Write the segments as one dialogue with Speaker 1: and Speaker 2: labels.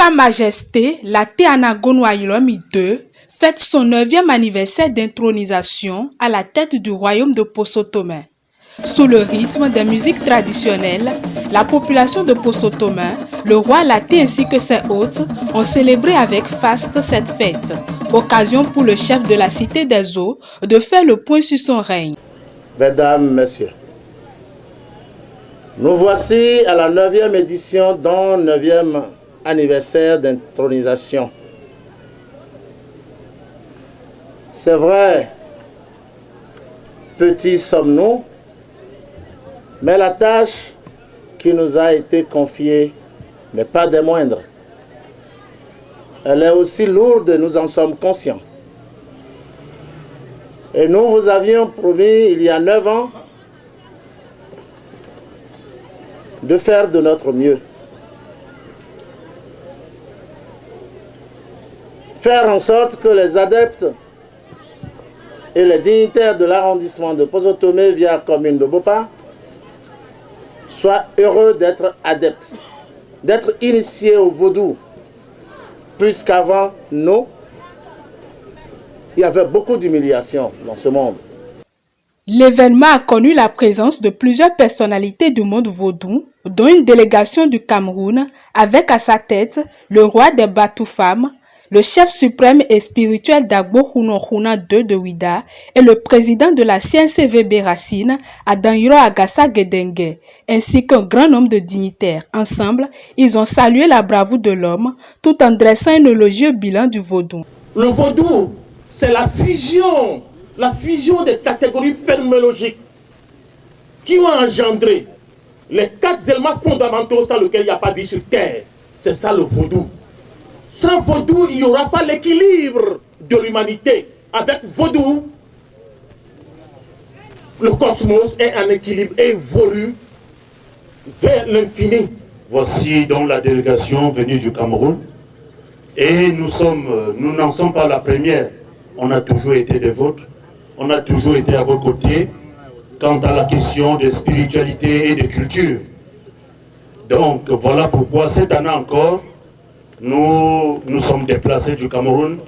Speaker 1: Sa Majesté, la Teanagonwayilomi II, fête son 9e anniversaire d'intronisation à la tête du royaume de Poso-Tomé. Sous le rythme des musiques traditionnelles, la population de Poso-Tomé, le roi Laté ainsi que ses hôtes ont célébré avec faste cette fête, occasion pour le chef de la Cité des Eaux de faire le point sur son règne.
Speaker 2: Mesdames, Messieurs, nous voici à la 9e édition d'un 9e anniversaire d'intronisation. C'est vrai, petits sommes-nous, mais la tâche qui nous a été confiée n'est pas des moindres. Elle est aussi lourde, nous en sommes conscients. Et nous vous avions promis, il y a 9 ans, de faire de notre mieux. Faire en sorte que les adeptes et les dignitaires de l'arrondissement de Poso-Tomé via la commune de Bopa soient heureux d'être adeptes, d'être initiés au vaudou, puisqu'avant nous, il y avait beaucoup d'humiliation dans ce monde.
Speaker 1: L'événement a connu la présence de plusieurs personnalités du monde vaudou, dont une délégation du Cameroun, avec à sa tête le roi des Batoufam, le chef suprême et spirituel d'Agbo Hunohuna II de Ouida et le président de la CNCVB Racine, Adanyiro Agassa Gedenge, ainsi qu'un grand nombre de dignitaires. Ensemble, ils ont salué la bravoure de l'homme, tout en dressant un élogieux bilan du vaudou.
Speaker 3: Le vaudou, c'est la fusion des catégories phénoménologiques qui ont engendré les 4 éléments fondamentaux sans lesquels il n'y a pas de vie sur Terre. C'est ça le vaudou. Sans vaudou, il n'y aura pas l'équilibre de l'humanité. Avec vaudou, le cosmos est en équilibre et évolue vers l'infini.
Speaker 4: Voici donc la délégation venue du Cameroun. Et nous n'en sommes pas la première. On a toujours été des vôtres. On a toujours été à vos côtés quant à la question de spiritualité et de culture. Donc voilà pourquoi cette année encore, nous sommes déplacés du Cameroun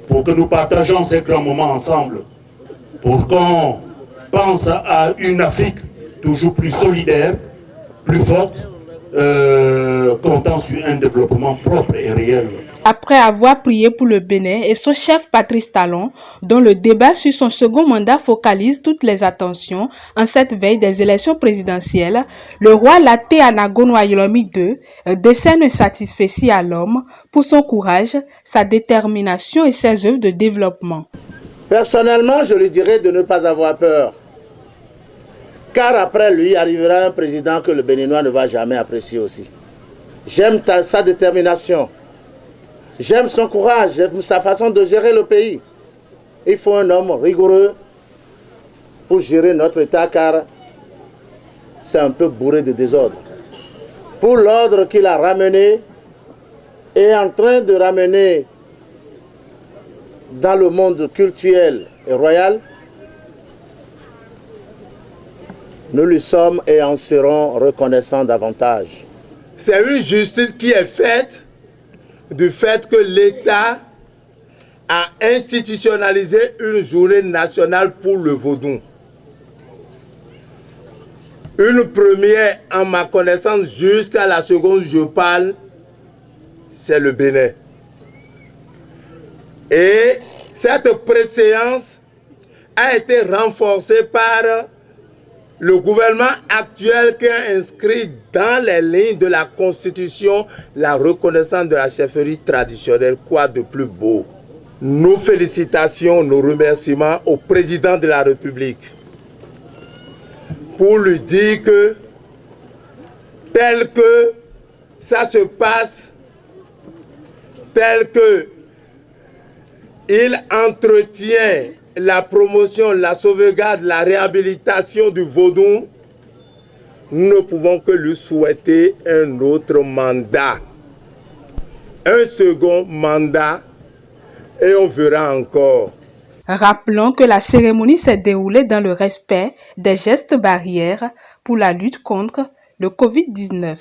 Speaker 4: pour que nous partagions ces grands moments ensemble, pour qu'on pense à une Afrique toujours plus solidaire, plus forte, comptant sur un développement propre et réel.
Speaker 1: Après avoir prié pour le Bénin et son chef Patrice Talon, dont le débat sur son second mandat focalise toutes les attentions en cette veille des élections présidentielles, le roi Laté Anagonwayilomi II décerne un satisfecit à l'homme pour son courage, sa détermination et ses œuvres de développement.
Speaker 2: Personnellement, je lui dirais de ne pas avoir peur, car après lui arrivera un président que le Béninois ne va jamais apprécier aussi. J'aime sa détermination. J'aime son courage, j'aime sa façon de gérer le pays. Il faut un homme rigoureux pour gérer notre État, car c'est un peu bourré de désordre. Pour l'ordre qu'il a ramené et en train de ramener dans le monde cultuel et royal, nous lui sommes et en serons reconnaissants davantage.
Speaker 5: C'est une justice qui est faite du fait que l'État a institutionnalisé une journée nationale pour le vaudou. Une première, en ma connaissance, jusqu'à la seconde, je parle, c'est le Bénin. Et cette préséance a été renforcée par le gouvernement actuel qui a inscrit dans les lignes de la Constitution la reconnaissance de la chefferie traditionnelle. Quoi de plus beau? Nos félicitations, nos remerciements au président de la République pour lui dire que tel que ça se passe, tel que il entretient la promotion, la sauvegarde, la réhabilitation du vaudou, nous ne pouvons que lui souhaiter un autre mandat, un second mandat, et on verra encore.
Speaker 1: Rappelons que la cérémonie s'est déroulée dans le respect des gestes barrières pour la lutte contre le Covid-19.